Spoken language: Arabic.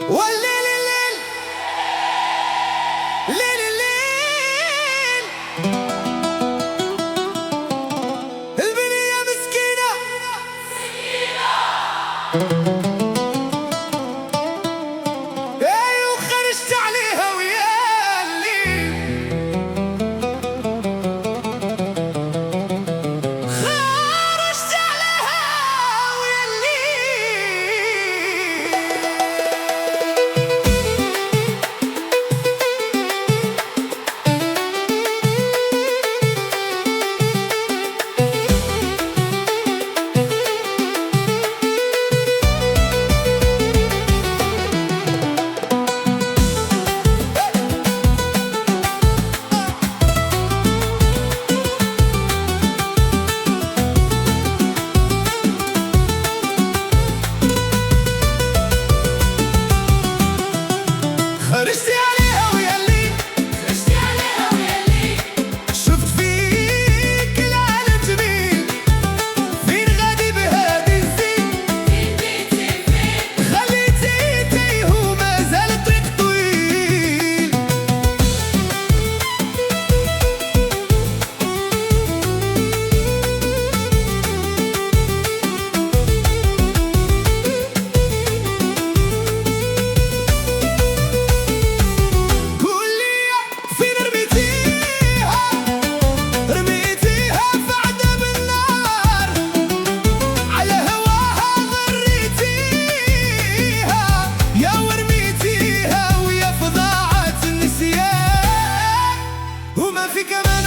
والليل الليل ليل الليل البنية مسكينة اي وخرجت عليها ويا الليل خرجت عليها ويا الليل خرجتي عليها ويا الليل خرجتي عليها ويا الليل شفت فيك العالم جميل فين غادي بهادي الزين فين بيتي فين خليتي تايه وما زال الطريق طويل قولي فين رميتيها رميتيها في عذاب النار على هواها غريتيها يا ورميتيها ويا فظاعة النسيان وما في كمان